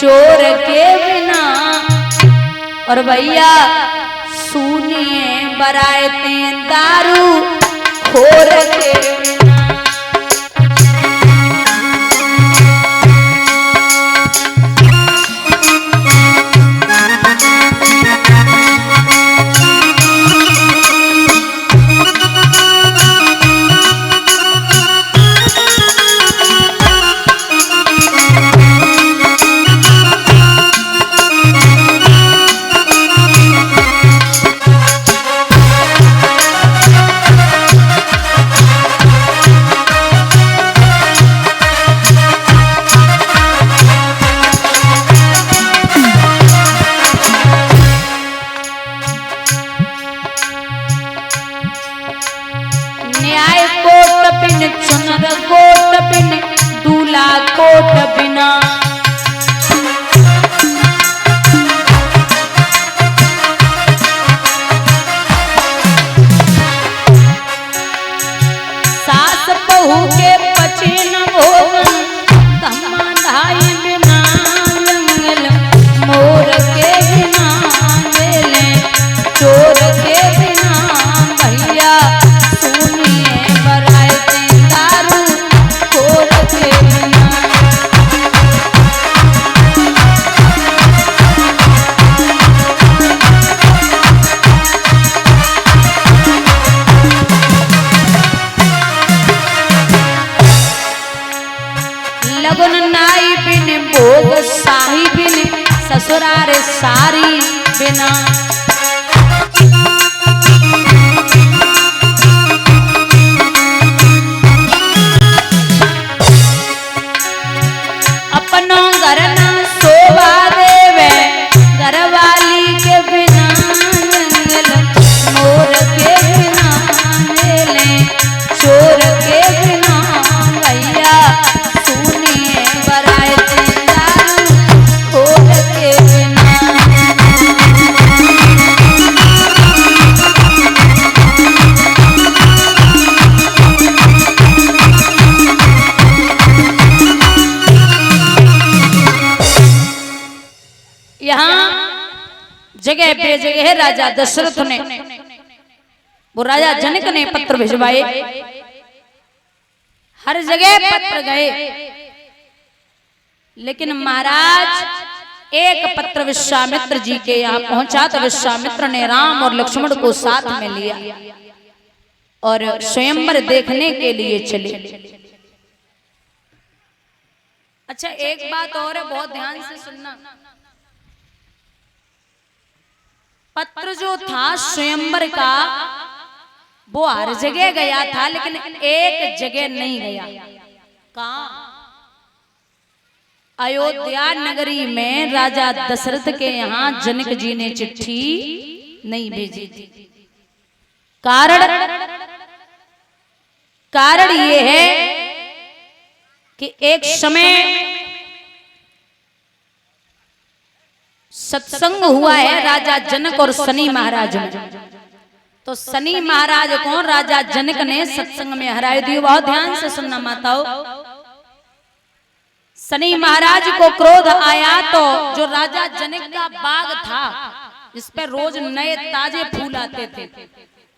चोर के बिना। और भैया सुनिए बरायते दारू खोर के बिना। चुनर कोट बिन दूल्हा कोट बिना। सास बहू के पचे न भोगन धमाधाई बिना। जंगल मोर के बिना ले चोर के बिना। भैया सुनिए बरायते दारू खोर के बिना। लगन नाई बिन भोग शाही बिन ससुरारे सारी बिना। अपनों घर न शोभा देवे घरवाली के बिना। जंगल मोर के बिना ले चोर के बिना। भैया सुनिए बरायते दारू खोर के बिना। यहाँ जगह पे जगह राजा दशरथ ने वो राजा जनक ने पत्र भिजवाए। हर जगह पत्र गए लेकिन महाराज एक पत्र विश्वामित्र जी के यहाँ पहुंचा तो विश्वामित्र ने राम और लक्ष्मण को साथ में लिया और स्वयंवर देखने के लिए चले। अच्छा एक बात और है, बहुत ध्यान से सुनना। पत्र जो था स्वयंवर का वो हर जगह गया था लेकिन एक जगह नहीं गया। कहां? अयोध्या नगरी में राजा दशरथ के यहाँ जनक जी ने चिट्ठी नहीं भेजी थी। कारण ये है कि एक समय सत्संग हुआ है राजा जनक और शनि महाराज में। तो शनि महाराज को राजा जनक ने सत्संग में हराए दिया। बहुत ध्यान से सुनना माताओं। शनि महाराज को क्रोध आया तो जो राजा जनक का बाग था जिस पर रोज नए ताजे फूल आते थे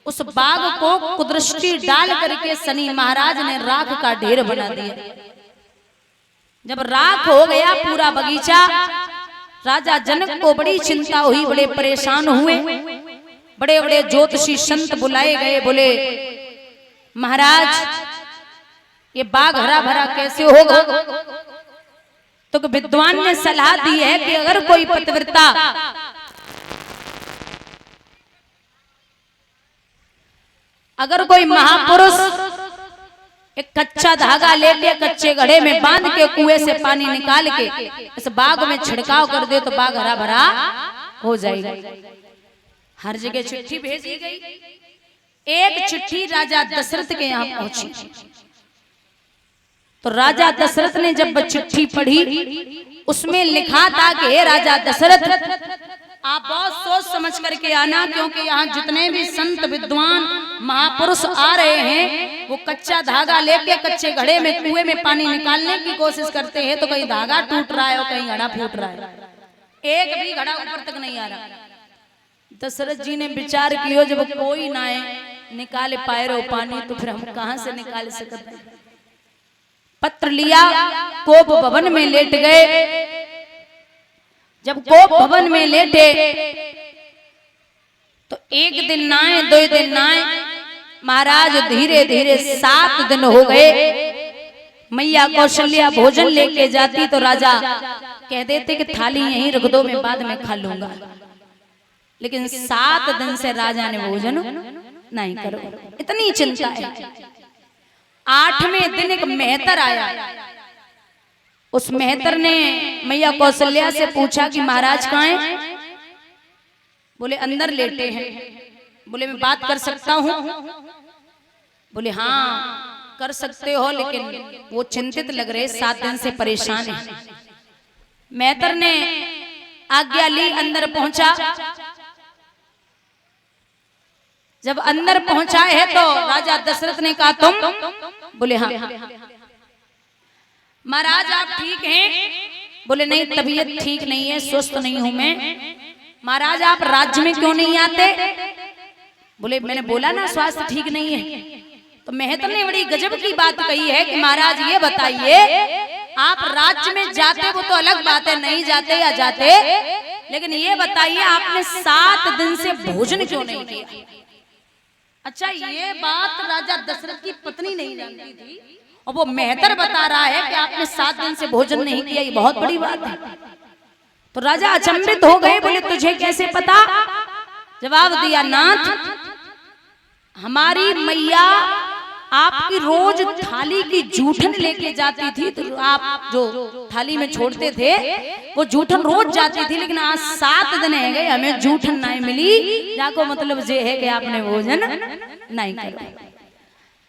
उस बाग को कुदृष्टि डाल करके शनि महाराज ने राख का ढेर बना दिया। जब राख हो गया पूरा बगीचा, राजा जनक को बड़ी चिंता हुई, बड़े परेशान हुए। बड़े बड़े ज्योतिषी संत बुलाए गए, बोले महाराज ये बाग हरा भरा कैसे होगा? तो विद्वान ने सलाह दी है कि अगर कोई पतिव्रता अगर कोई महापुरुष एक कच्चा धागा लेके कच्चे घड़े में बांध के कुएं से पानी निकाल के इस बाग में छिड़काव कर दे तो बाग हरा भरा हो जाएगा। हर जगह चिट्ठी भेजी गई। एक चिट्ठी राजा दशरथ के यहाँ पहुंची तो राजा दशरथ ने जब चिट्ठी पढ़ी उसमें लिखा था कि हे राजा दशरथ आप बहुत सोच समझ करके आना, क्योंकि यहाँ जितने भी संत विद्वान महापुरुष आ रहे हैं वो कच्चा धागा लेके कच्चे घड़े में कुएं में पानी निकालने की कोशिश करते हैं तो कहीं धागा टूट रहा है और कहीं घड़ा फूट रहा है, एक भी घड़ा ऊपर तक नहीं आ रहा। दशरथ जी ने विचार किया जब कोई ना निकाल पाए रो पानी तो फिर हम कहां से निकाल सकते। पत्र लिया, कोप भवन में लेट गए। जब कोप भवन में लेटे तो एक दिन ना आए, 2 दिन ना आए, महाराज धीरे धीरे 7 दिन हो गए। मैया कौशल्या भोजन लेके जाती तो राजा कह देते कि थाली यहीं रख दो, मैं बाद में खा लूंगा। लेकिन 7 दिन से राजा ने भोजन नहीं करो, इतनी चिंता है। 8वें दिन एक मेहतर आया। उस मेहतर ने मैया कौशल्या से पूछा कि महाराज कहाँ हैं? बोले अंदर लेटे हैं। बोले मैं बात कर सकता हूँ? बोले हाँ कर सकते हो, लेकिन वो चिंतित लग रहे, 7 दिन से परेशान है। मेहतर ने आज्ञा ली, अंदर पहुंचा। जब अंदर पहुंचा है तो राजा दशरथ ने कहा तुम? बोले हाँ। महाराज आप ठीक हैं? बोले नहीं, तबीयत ठीक नहीं है, स्वस्थ नहीं हूं मैं। महाराज आप राज्य में क्यों नहीं आते? बोले मैंने बोला ना स्वास्थ्य ठीक नहीं है। तो मेहतर ने बड़ी गजब की बात कही है कि महाराज ये बताइए आप राज्य में जाते वो तो अलग बात है, नहीं जाते या जाते, लेकिन ये बताइए आपने 7 दिन से भोजन क्यों नहीं किया? अच्छा ये बात राजा दशरथ की पत्नी नहीं जानती थी और वो मेहतर बता रहा है कि आपने 7 दिन से भोजन नहीं किया, ये बहुत बड़ी बात है। तो राजा अचंभित हो गए, बोले तुझे कैसे पता? जवाब दिया नाथ हमारी मैया आपकी रोज थाली की जूठन लेके जाती थी, तो आप जो थाली में छोड़ते थे वो जूठन रोज जाती थी, लेकिन आज 7 दिन है गए हमें जूठन नहीं मिली। जाको मतलब ये है कि आपने भोजन नहीं किया।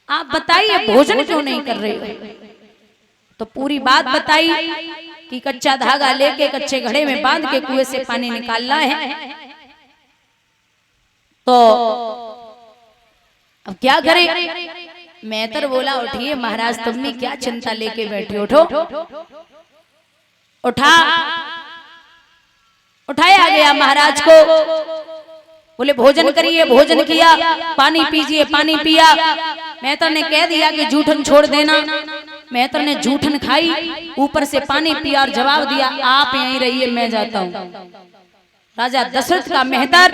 आप बताइए भोजन क्यों नहीं कर रहे हो? तो पूरी बात बताई कि कच्चा धागा लेके कच्चे घड़े में बांध के कुएं से पानी निकालना है। तो अब क्या करें? मेहतर बोला उठिए महाराज, तुम भी क्या चिंता लेके बैठे, उठो। उठाया गया महाराज को। बोले भोजन करिए, भोजन किया। पानी पीजिए, पानी पिया। मेहतर ने कह दिया कि जूठन छोड़ देना। मेहतर ने जूठन खाई, ऊपर से पानी पिया और जवाब दिया आप यहीं रहिए, मैं जाता हूँ। राजा दशरथ का मेहतर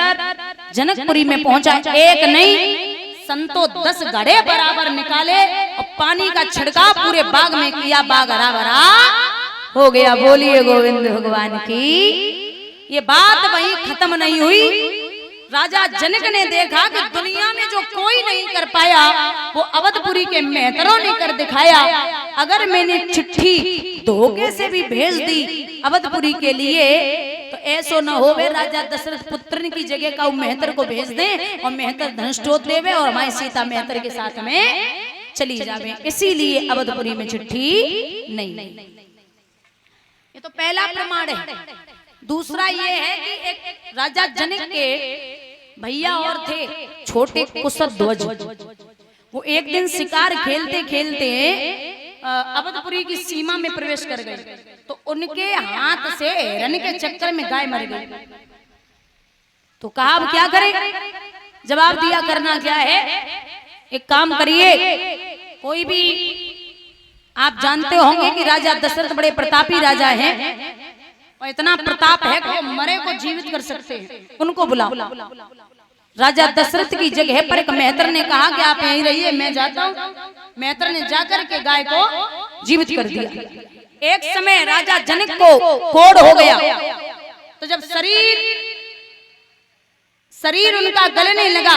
जनकपुरी में पहुंचा। एक नहीं संतो 10 घड़े बराबर निकाले और पानी का छिड़काव पूरे बाग में किया। बाग हरा भरा हो गया। बोलिए गोविंद भगवान की। ये बात वहीं खत्म नहीं हुई। राजा जनक ने देखा कि दुनिया में जो कोई नहीं कर पाया वो अवधपुरी के मेहतरों ने कर दिखाया। अगर मैंने चिट्ठी धोखे से भी भेज दी अवधपुरी के लिए तो ऐसो न होवे राजा दशरथ पुत्र की जगह का मेहतर को भेज दे और मेहतर धनुष्टोत देवे और हमारी सीता मेहतर के साथ में चली जावे। इसीलिए अवधपुरी में चिट्ठी नहीं। ये तो पहला प्रमाण है। दूसरा ये है कि एक राजा जनक के भैया और थे छोटे कुशध्वज। वो एक दिन शिकार खेलते खेलते अवधपुरी की सीमा में प्रवेश कर गए तो उनके हाथ से हिरण के चक्कर में गाय मर गई। तो कहा अब क्या करें? जवाब दिया करना क्या है, एक काम करिए, कोई भी आप जानते होंगे कि राजा दशरथ बड़े प्रतापी राजा हैं और इतना प्रताप है कि वो मरे को जीवित कर सकते हैं, उनको बुलाओ। राजा दशरथ की जगह पर एक मेहतर ने कहा कि आप यहीं रहिए, मैं जाता हूँ। मेहतर ने जाकर के गाय को जीवित कर दिया। एक समय राजा जनक को कोढ़ हो गया तो जब शरीर उनका गलने लगा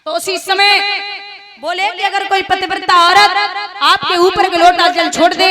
तो उसी समय बोले कि अगर कोई पतिव्रता औरत आपके ऊपर एक लोटा जल छोड़ दे